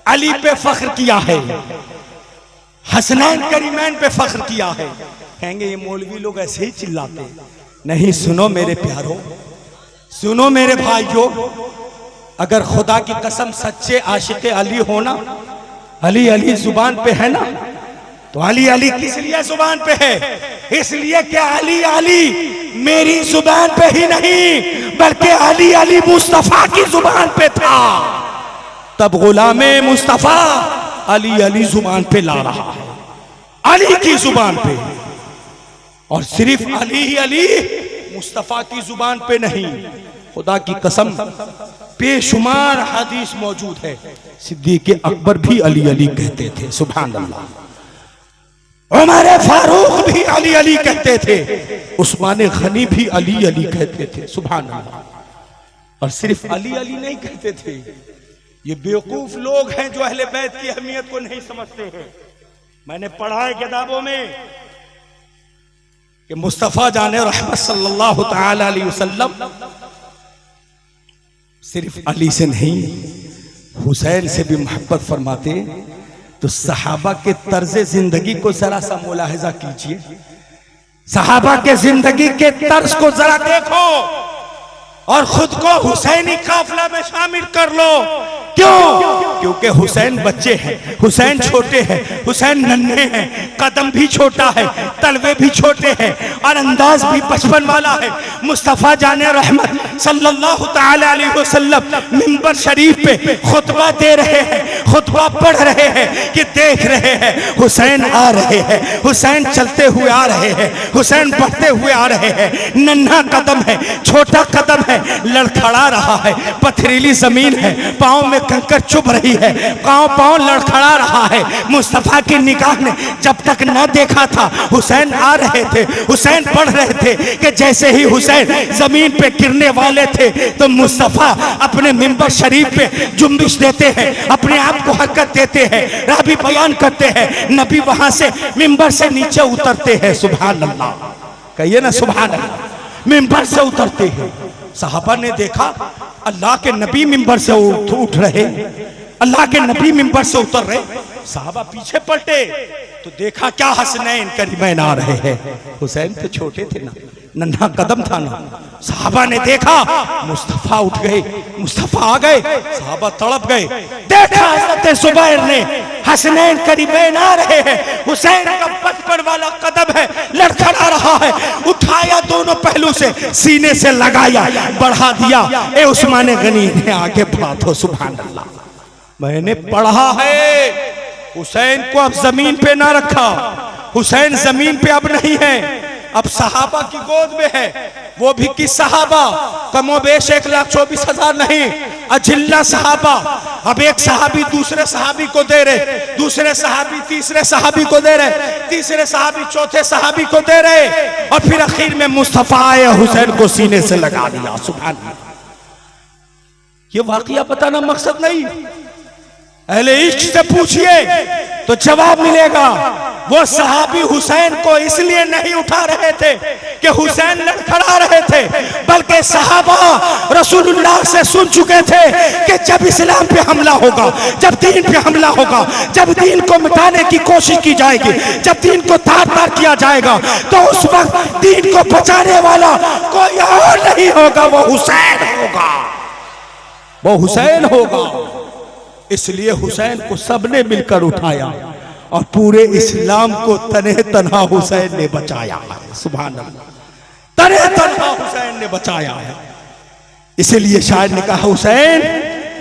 अली पे फख्र किया है, हसनैन करीमैन पे फख्र किया है। कहेंगे ये मौलवी लोग ऐसे ही चिल्लाते। नहीं, सुनो मेरे प्यारों, सुनो मेरे भाइयों, अगर खुदा की कसम सच्चे आशिक अली होना, अली अली जुबान पे है ना, तो अली अली किस लिए जुबान पे है? इसलिए कि अली अली मेरी जुबान पे ही नहीं बल्कि अली अली मुस्तफा की जुबान पे था। तब गुलामे मुस्तफा अली अली जुबान पे ला रहा है, अली की जुबान पे, और सिर्फ अली ही अली मुस्तफा की जुबान पे नहीं। खुदा की कसम बेशुमार हदीस मौजूद है, सिद्दीक़ अकबर भी अली अली कहते थे, सुभान अल्लाह। उमर फारूक भी अली अली कहते थे, उस्मान गनी भी अली अली कहते थे, सुभान अल्लाह। और सिर्फ अली अली नहीं कहते थे। ये बेवकूफ लोग हैं जो अहले बैत की अहमियत को नहीं समझते हैं। मैंने पढ़ा है किताबों में कि मुस्तफा जाने रहमत सल्लल्लाहु तआला अलैहि वसल्लम सिर्फ अली से नहीं हुसैन से भी मोहब्बत फरमाते। तो सहाबा के तर्ज जिंदगी को जरा सा मुलाहिजा कीजिए, सहाबा के जिंदगी के तर्ज को जरा देखो और खुद को हुसैनी काफिला में शामिल कर लो। क्यों? क्योंकि हुसैन बच्चे हैं, हुसैन छोटे हैं, हुसैन नन्हे हैं, कदम भी छोटा है, तलवे भी छोटे हैं और अंदाज भी बचपन वाला है। मुस्तफा जाने रहमत सल्लल्लाहु तआला अलैहि वसल्लम मिंबर शरीफ पे खुतबा दे रहे हैं, खुतबा पढ़ रहे हैं कि देख रहे हैं हुसैन आ रहे हैं, हुसैन चलते हुए आ रहे हैं, हुसैन बढ़ते हुए आ रहे हैं। नन्हा कदम है, छोटा कदम है, लड़खड़ा रहा है, पथरीली जमीन है, पाँव में कंकर चुभ रही है, पाँव लड़खड़ा रहा है। मुस्तफा की निगाह ने जब तक न देखा था हुसैन आ रहे थे, हुसैन बढ़ रहे थे कि जैसे ही हुसैन जमीन पे गिरने वाले थे तो मुस्तफा अपने मिंबर शरीफ पे जुम्बिश देते हैं, अपने आप को हरकत देते हैं, रावी बयान करते हैं, नबी वहां से मिंबर से नीचे उतरते हैं। सुभान अल्लाह, कहिए ना सुभान अल्लाह। मिंबर से उतरते हैं। सहाबा ने देखा अल्लाह के नबी मिंबर से उठ रहे, अल्लाह के नबी मिंबर से उतर रहे। सहाबा पीछे पलटे तो देखा क्या हसनैन करीमैन आ रहे हैं। हुसैन तो छोटे थे ना, नन्हा कदम था ना। सहाबा ने देखा मुस्तफा उठ गए, मुस्तफा आ गए, सहाबा तड़प गए। देखा हज़रत ज़ुबैर ने हसनैन करीमैन आ रहे हैं, हुसैन का बचपन वाला कदम है, लड़खड़ा रहा है, उठाया दोनों पहलू से, सीने से लगाया, बढ़ा दिया। ए उस्मान गनी ने आगे बढ़ा दो। सुभान अल्लाह। मैंने पढ़ा है हुसैन को अब जमीन पे ना रखा, हुसैन जमीन पे अब नहीं है, अब सहाबा की गोद में है। वो भी किस सहाबा? कमोबेश 1,24,000 नहीं, अजिल्ला सहाबा। अब एक सहाबी दूसरे सहाबी को दे रहे, दूसरे सहाबी तीसरे सहाबी को दे रहे, तीसरे सहाबी चौथे सहाबी को दे रहे, और फिर आखिर में मुस्तफा आए, हुसैन को सीने से लगा दिया। सुभान अल्लाह। ये वाकया बताना मकसद नहीं, अहले इश्क से पूछिए तो जवाब मिलेगा। वो सहाबी हुसैन को इसलिए नहीं उठा रहे थे कि हुसैन लड़खड़ा रहे थे, बल्कि सहाबा रसूलुल्लाह से सुन चुके थे कि जब इस्लाम पे हमला होगा, जब दीन पे हमला होगा, जब दीन को मिटाने की कोशिश की जाएगी, जब दीन को तार तार किया जाएगा, तो उस वक्त दीन को बचाने वाला कोई और नहीं होगा, वो हुसैन होगा, वो हुसैन होगा। इसलिए हुसैन को सबने मिलकर उठाया और पूरे इस्लाम को तने तन्हा हुसैन ने बचाया है। सुभान अल्लाह, तने तन्हा हुसैन ने बचाया है। इसलिए शायर ने कहा हुसैन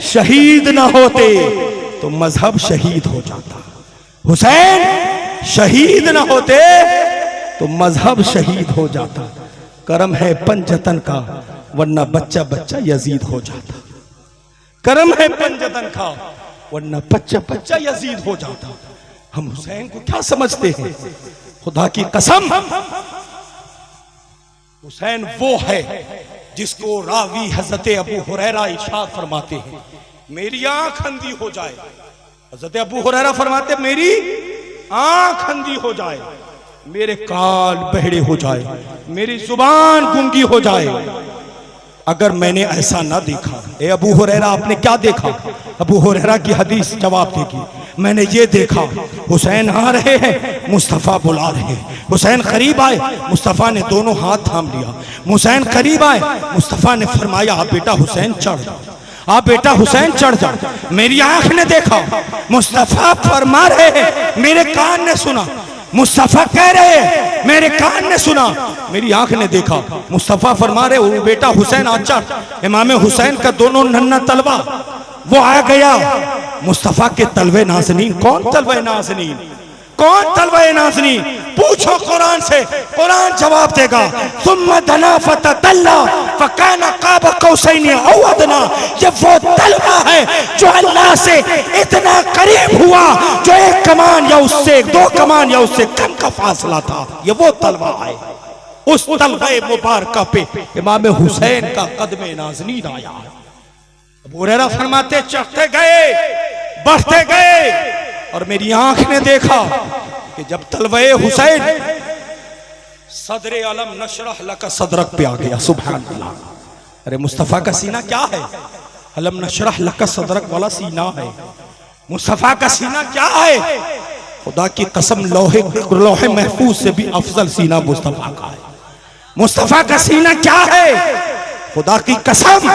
शहीद ना होते तो मजहब शहीद हो जाता, हुसैन शहीद ना होते तो मजहब शहीद हो जाता। करम है पंजतन का वरना बच्चा बच्चा यजीद हो जाता, करम है पंजतन का वरना बच्चा बच्चा यजीद हो जाता। हम हुसैन को क्या समझते हैं? खुदा की कसम हुसैन वो है जिसको रावी हजरत अबू हुरैरा इरशाद फरमाते हैं मेरी आंख अंधी हो जाए। हजरत अबू हुरैरा फरमाते मेरी आंख अंधी हो जाए, मेरे कान बहरे हो जाए, मेरी जुबान गूंगी हो जाए, अगर मैंने ऐसा ना देखा। ए अबू हुरैरा, आपने क्या देखा? अबू हुरैरा की हदीस जवाब देगी, मैंने ये देखा, हुसैन आ रहे हैं, मुस्तफ़ा बुला रहे हैं। हुसैन करीब आए, मुस्तफ़ा ने दोनों हाथ थाम लिया। हुसैन करीब आए, मुस्तफ़ा ने फरमाया, आप बेटा हुसैन चढ़ जाओ, आप बेटा हुसैन चढ़ जाओ। मेरी आंख ने देखा, मुस्तफ़ा फरमा रहे हैं, मेरे कान ने सुना, मुस्तफ़ा कह रहे हैं, मेरे कान ने सुना, मेरी आंख ने देखा। मुस्तफ़ा फरमा रहे, वो बेटा हुसैन आ चढ़। इमाम हुसैन का दोनों नन्ना तलवा वो आ गया। मुस्तफ़ा के तलवे नाज़नीन, कौन तलवे नाज़नीन, कौन तलवे नाज़नीन? पूछो कुरान से, कुरान जवाब देगा। सुम्मा दना फतदल्ला फकाना क़ाब कौसैन औ अदना, ये वो तलवा है जो अल्लाह से इतना करीब हुआ जो एक कमान या उससे दो कमान या उससे कम का फासला था। ये वो तलवा है। उस तलवे मुबारका पे इमाम हुसैन का कदमे नाज़नीन आया। अबू हुरैरा फरमाते, चढ़ते गए, बढ़ते गए, और मेरी आंख ने देखा कि जब तलवे हुसैन सदरे अलम नशरह लका सदरक पे आ गया, सुभान अल्लाह। अरे मुस्तफ़ा का सीना क्या है? अलम नशरह लका सदरक वाला सीना है। मुस्तफ़ा का सीना क्या है? खुदा की कसम, लोहे महफूज से भी अफजल सीना मुस्तफ़ा का है। मुस्तफ़ा का सीना क्या है? खुदा की कसम,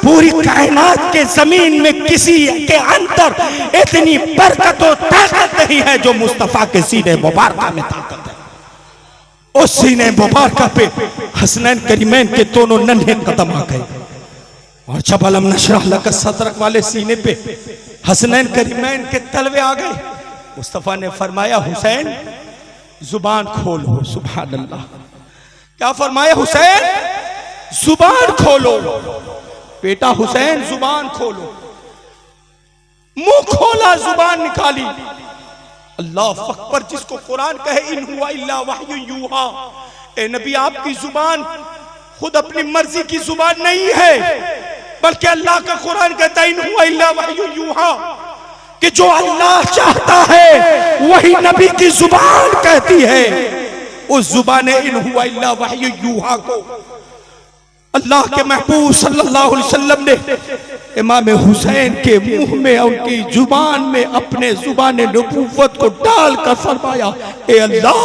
पूरी कायनात के जमीन में किसी के अंदर इतनी बरकत और ताकत नहीं है जो मुस्तफ़ा के सीने मुबारका में ताकत है। उस सीने मुबारका पे हसनैन करीमैन के दोनों नन्हे कदम आ गए, और जब अलम नशरह लका सदरक वाले सीने पे हसनैन करीमैन के तलवे आ गए, मुस्तफ़ा ने फरमाया, हुसैन जुबान खोलो। सुभान अल्लाह, क्या फरमाया? हुसैन जुबान खोलो, बेटा हुसैन जुबान खोलो। मुंह खोला, जुबान निकाली। अल्लाह अकबर, जिसको कुरान कहे इन हुआ इल्ला वहयु यूहा। ए नबी, आपकी जुबान खुद अपनी मर्जी की जुबान नहीं है, बल्कि अल्लाह का कुरान कहता है इन हुआ इल्ला वहयु यूहा, कि जो अल्लाह चाहता है वही नबी की जुबान कहती है। उस जुबान इन हुआ इल्ला वहयु यूहा को अल्लाह के महबूब सल्लल्लाहु अलैहि वसल्लम ने इमाम हुसैन के मुंह में, उनकी जुबान में अपने जुबान नबूवत को डालकर फरमाया, ए अल्लाह,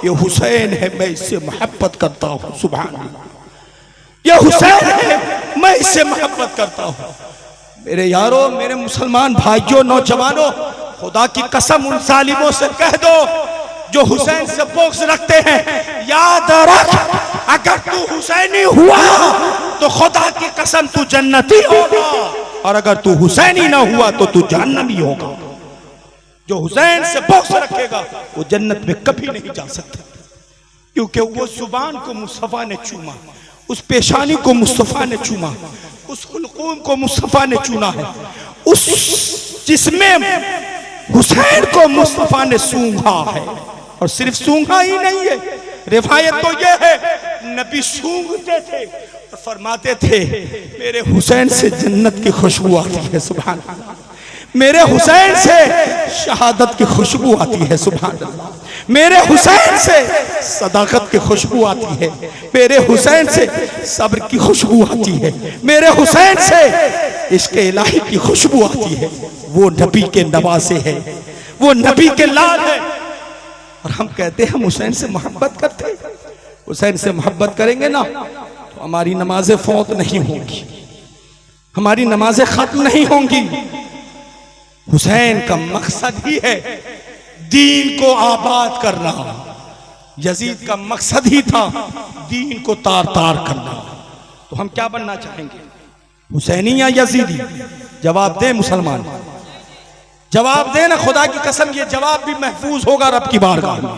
ये हुसैन है, मैं इससे मोहब्बत करता हूँ। सुभान अल्लाह, ये हुसैन है, मैं इससे मोहब्बत करता हूँ। मेरे यारों, मेरे मुसलमान भाइयों, नौजवानों, खुदा की कसम उन जालिमों से कह दो जो हुसैन से बोक्स रखते हैं, याद रख, अगर तू हुसैनी हुआ तो खुदा की कसम तू जन्नती होगा, और अगर तू हुसैनी ना हुआ तो तू जहन्नमी होगा। जो हुसैन से बोक्स रखेगा वो जन्नत में कभी नहीं जा सकता, क्योंकि वो जुबान को मुस्तफ़ा ने चूमा, उस पेशानी को मुस्तफ़ा ने चूमा, उस हुलकूम को मुस्तफ़ा ने चुना है, उस जिसमें हुसैन को मुस्तफ़ा ने सूंघा है। और सिर्फ सूंघा ही नहीं है, रिवायत तो ये है, नबी सूंघते थे और फरमाते थे, मेरे हुसैन से जन्नत की खुशबू आती है। सुभान अल्लाह, मेरे हुसैन से शहादत की खुशबू आती है। सुभान अल्लाह, मेरे हुसैन से सदाकत की खुशबू आती है, मेरे हुसैन से सब्र की खुशबू आती है, मेरे हुसैन से इश्क़ इलाही की खुशबू आती है। वो नबी के नवासे है, वो नबी के लाल है, और हम कहते हैं हम हुसैन से मोहब्बत करते हैं। हुसैन से मोहब्बत करेंगे ना तो हमारी नमाजें फौत नहीं होंगी, हमारी नमाजें खत्म नहीं होंगी। हुसैन का मकसद ही है दीन को आबाद करना। यजीद का मकसद ही था दीन को तार तार करना। तो हम क्या बनना चाहेंगे, हुसैनी या यजीदी? जवाब दे मुसलमान, जवाब दे ना, खुदा की कसम ये जवाब भी महफूज होगा रब की बारगाह में।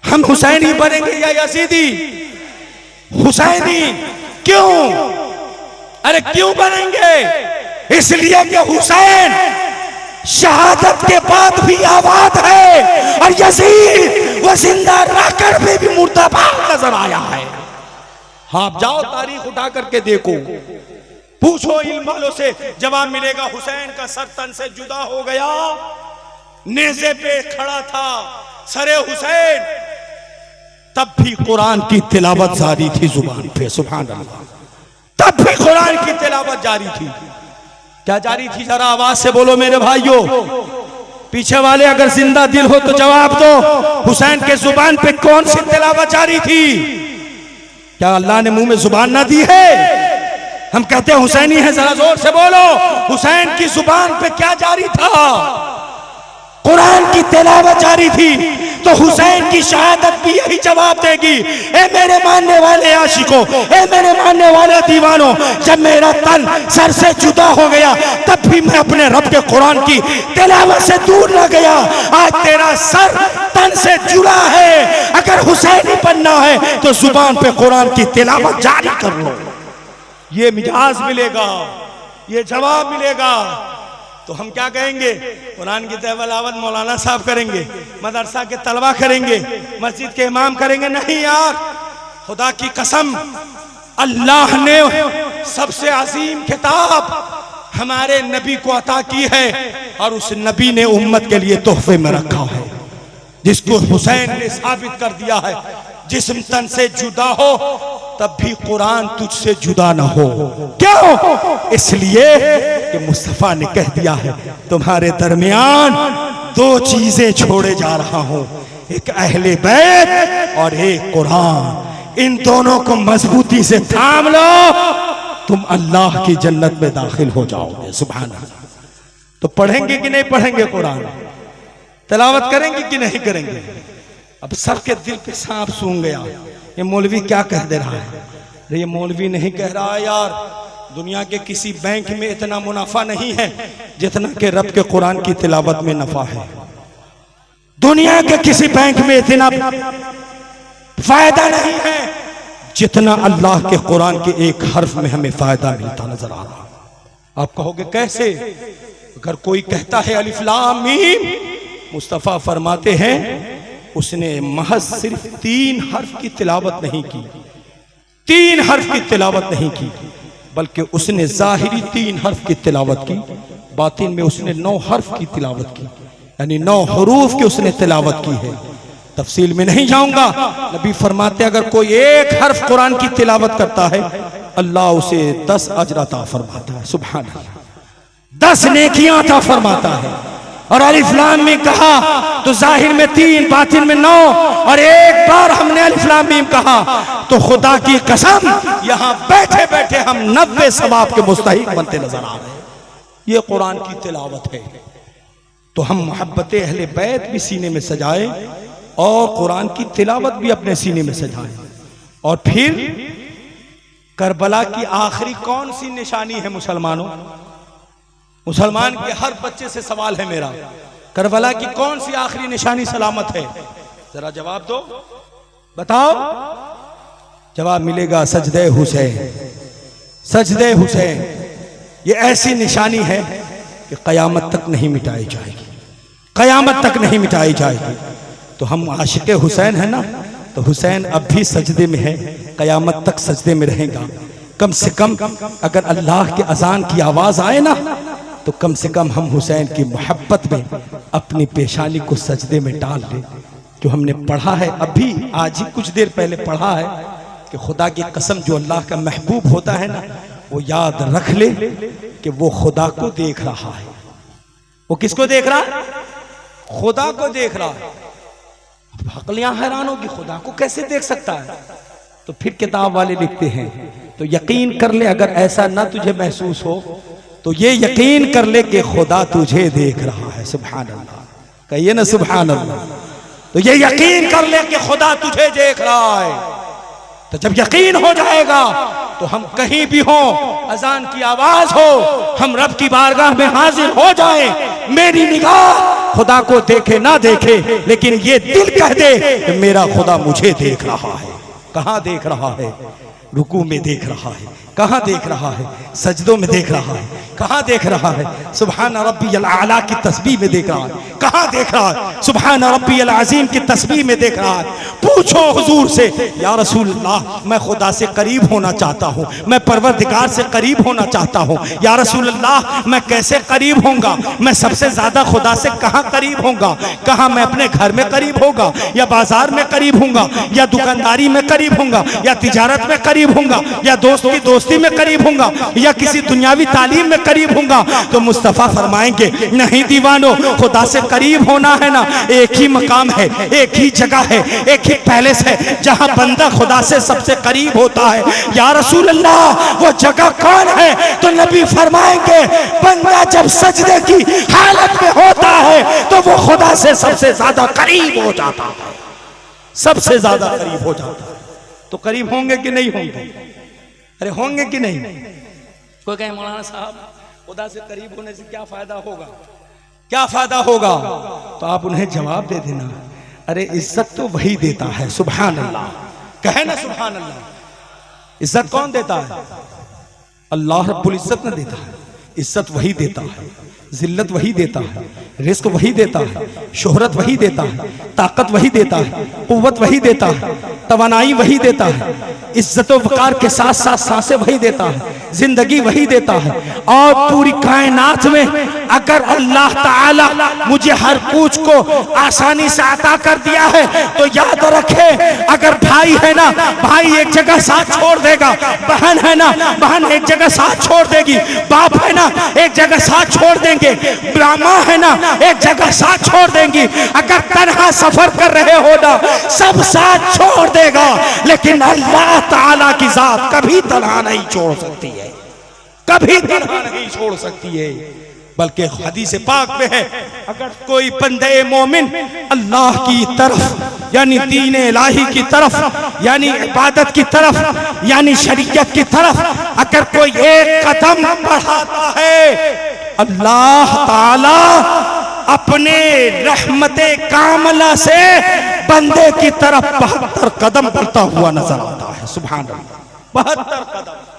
हम हुसैनी बनेंगे या यजीदी? हुसैनी। क्यों? अरे क्यों बनेंगे? इसलिए कि हुसैन शहादत के बाद भी आबाद है, और यजीद वो जिंदा रहकर भी मुर्दाबाद नजर आया है। हाँ, जाओ तारीख उठा करके देखो, पूछो इल्म वालों से, जवाब मिलेगा हुसैन का सर तन से जुदा हो गया नेज़े पे खड़ा था सरे हुसैन, तब भी कुरान की तिलावत जारी थी जुबान पे। सुभान अल्लाह। तब भी कुरान की तिलावत जारी थी। क्या जारी थी? जरा आवाज से बोलो मेरे भाइयों। पीछे वाले अगर जिंदा दिल हो तो जवाब दो, हुसैन के जुबान पे कौन सी तिलावत जारी थी? क्या अल्लाह ने मुंह में जुबान ना दी है? हम कहते हैं हुसैनी है, जरा जोर से बोलो, हुसैन की जुबान पे क्या जारी था? कुरान की तिलावत जारी थी। तो हुसैन की शहादत भी यही जवाब देगी। ए मेरे मानने वाले आशिकों, ए मेरे मानने वाले दीवानों, जब मेरा तन सर से जुदा हो गया तब भी मैं अपने रब के कुरान की तिलावत से दूर न गया। आज तेरा सर तन से जुड़ा है, अगर हुसैनी बनना है तो जुबान पे कुरान की तिलावत जारी कर लो। ये मिजाज मिलेगा, ये जवाब मिलेगा। तो हम क्या कहेंगे? कुरान की तिलावत मौलाना साहब करेंगे, मदरसा के तलबा करेंगे, मस्जिद के इमाम करेंगे? नहीं यार, खुदा की कसम, अल्लाह ने सबसे अजीम किताब हमारे नबी को अता की है और उस नबी ने उम्मत के लिए तोहफे में रखा है, जिसको हुसैन ने साबित कर दिया है। जिस्म तन से जुदा हो तब भी कुरान तुझसे जुदा ना हो। क्यों? इसलिए कि मुस्तफा ने कह दिया है, तुम्हारे दरमियान दो चीजें छोड़े जा रहा हूं, एक अहले बैत और एक कुरान। इन दोनों को मजबूती से थाम लो, तुम अल्लाह की जन्नत में दाखिल हो जाओगे। सुभान अल्लाह। तो पढ़ेंगे कि नहीं पढ़ेंगे? कुरान तिलावत करेंगे कि नहीं करेंगे? अब सबके दिल पे सांप सूंघ गया, ये मौलवी क्या कह दे रहा है? ये मौलवी नहीं कह रहा यार, दुनिया के किसी बैंक में इतना मुनाफा नहीं है जितना के रब के कुरान की तिलावत में नफा है। दुनिया के किसी बैंक में इतना फायदा नहीं है जितना अल्लाह के कुरान के एक हर्फ में हमें फायदा मिलता नजर आ रहा। आप कहोगे कैसे? अगर कोई कहता है अलिफ लाम मीम, मुस्तफा फरमाते हैं उसने महज सिर्फ 3 हर्फ की तिलावत नहीं की, 3 हर्फ की तिलावत नहीं की, बल्कि उसने जाहिरी 3 हर्फ की तिलावत की, बातिन में उसने 9 हर्फ की तिलावत की, यानी 9 हरूफ की उसने तिलावत की है। तफसील में नहीं जाऊंगा। नबी फरमाते अगर कोई एक हर्फ कुरान की तिलावत करता है अल्लाह उसे 10 अजर अता फरमाता है। सुभान अल्लाह, 10 नेकियां अता फरमाता है। और अलिफ लाम मीम कहा तो जाहिर में 3, बातिन में 9, और एक बार हमने अलिफ लाम मीम कहा तो खुदा की कसम यहां बैठे बैठे हम 90 सवाब के मुस्तहिक बनते नजर आ रहे हैं। ये कुरान की तिलावत है। तो हम मोहब्बत अहले बैत भी सीने में सजाए और कुरान की तिलावत भी अपने सीने में सजाए। और फिर करबला की आखिरी कौन सी निशानी है मुसलमानों? मुसलमान के हर बच्चे से सवाल है मेरा, करबला की कौन सी आखिरी निशानी सलामत है? जरा जवाब दो, बताओ। जवाब मिलेगा सजदे हुसैन। सजदे हुसैन ये ऐसी निशानी है कि कयामत तक नहीं मिटाई जाएगी, कयामत तक नहीं मिटाई जाएगी। तो हम आशिक़े हुसैन है ना, तो हुसैन अब भी सजदे में है, कयामत तक सजदे में रहेगा। कम से कम अगर अल्लाह के अजान की आवाज आए ना तो कम से कम हम हुसैन की मोहब्बत में अपनी पेशानी को सजदे में डाल दें। जो हमने पढ़ा है अभी, आज ही कुछ देर पहले पढ़ा है कि खुदा की कसम जो अल्लाह का महबूब होता है ना, वो याद रख ले कि वो खुदा को देख रहा है। वो किसको देख रहा है? खुदा को देख रहा है। अकलियां हैरान होगी, खुदा को कैसे देख सकता है? तो फिर किताब वाले लिखते हैं तो यकीन कर ले, अगर ऐसा ना तुझे महसूस हो तो ये यकीन कर ले कि खुदा तुझे देख रहा है। सुभान अल्लाह, कहिए ना सुभान अल्लाह। तो ये यकीन कर ले कि खुदा तुझे देख रहा है। तो जब यकीन हो जाएगा तो हम कहीं भी हो, अजान की आवाज हो, हम रब की बारगाह में हाजिर हो जाएं। मेरी निगाह खुदा को देखे ना देखे, लेकिन ये दिल कह दे कि मेरा खुदा मुझे देख रहा है। कहां देख रहा है? रुकू में देख रहा है, कहाँ देख रहा है? सजदों में देख रहा है, कहाँ देख रहा है? सुभान रब्बियल आला की तस्बीह में देख रहा है, कहाँ देख रहा है? सुभान रब्बियल अज़ीम की तस्बीह में देख रहा है। पूछो हुजूर से, या रसूल अल्लाह मैं खुदा से करीब होना चाहता हूँ, मैं परवरदिगार से करीब होना चाहता हूँ। या रसूल अल्लाह मैं कैसे करीब होऊंगा? मैं सबसे ज्यादा खुदा से कहाँ करीब होऊंगा? कहाँ मैं अपने घर में करीब होगा, या बाजार में करीब होऊंगा, या दुकानदारी में करीब होऊंगा, या तिजारत में करीब होऊंगा, या दोस्त की दोस्ती में करीब होऊंगा, या किसी दुनियावी तालीम में करीब होऊंगा? तो मुस्तफा फरमाएंगे नहीं दीवानो, खुदा से करीब होना है ना, एक ही मकाम है, एक ही जगह है, एक ही पैलेस है जहां बंदा खुदा से सबसे करीब होता है। या रसूल अल्लाह वो जगह कौन है? तो नबी फरमाएंगे बंदा जब सजदे की हालत में होता है तो वो खुदा से सबसे ज्यादा करीब हो जाता है, सबसे ज्यादा करीब हो जाता है। तो करीब होंगे कि नहीं होंगे? अरे होंगे कि नहीं? कोई कहे मौलाना साहब खुदा से करीब होने से क्या फायदा होगा, क्या फायदा होगा? तो आप उन्हें जवाब दे देना, अरे इज्जत तो वही देता है। सुभान अल्लाह, कहे ना सुभान अल्लाह। इज्जत कौन देता है? अल्लाह रब्बुल इज्जत न देता है। इज्जत वही देता है, जिल्लत वही देता है, रिस्क वही देता है, शोहरत वही देता है, ताकत वही देता है, कुव्वत वही देता है, तवानाई वही देता है, इज्जत वकार के साथ साथ सांसें वही देता है, जिंदगी वही देता है। और पूरी कायनात में अगर अल्लाह ताला मुझे हर कुछ को आसानी से अता कर दिया है तो याद रखे, अगर भाई है ना, भाई एक जगह साथ छोड़ देगा, बहन है ना, बहन एक जगह साथ छोड़ देगी, बाप है ना एक जगह साथ छोड़ देंगे, ब्राह्मा है ना एक जगह साथ छोड़ देंगी। अगर तन्हा सफर कर रहे हो ना, सब साथ छोड़ देगा, लेकिन अल्लाह ताला की जात कभी तन्हा नहीं छोड़ सकती है, कभी तन्हा नहीं छोड़ सकती है। बल्कि हदीस पाक में है, अगर कोई बंदे मोमिन अल्लाह की तरफ यानी दीन इलाही की तरफ यानी इबादत की तरफ यानी शरीयत की तरफ अगर कोई एक कदम बढ़ाता है, अल्लाह ताला अपने रहमते कामला से बंदे की तरफ 72 कदम बढ़ता हुआ नजर आता है। सुभान अल्लाह, 72 कदम।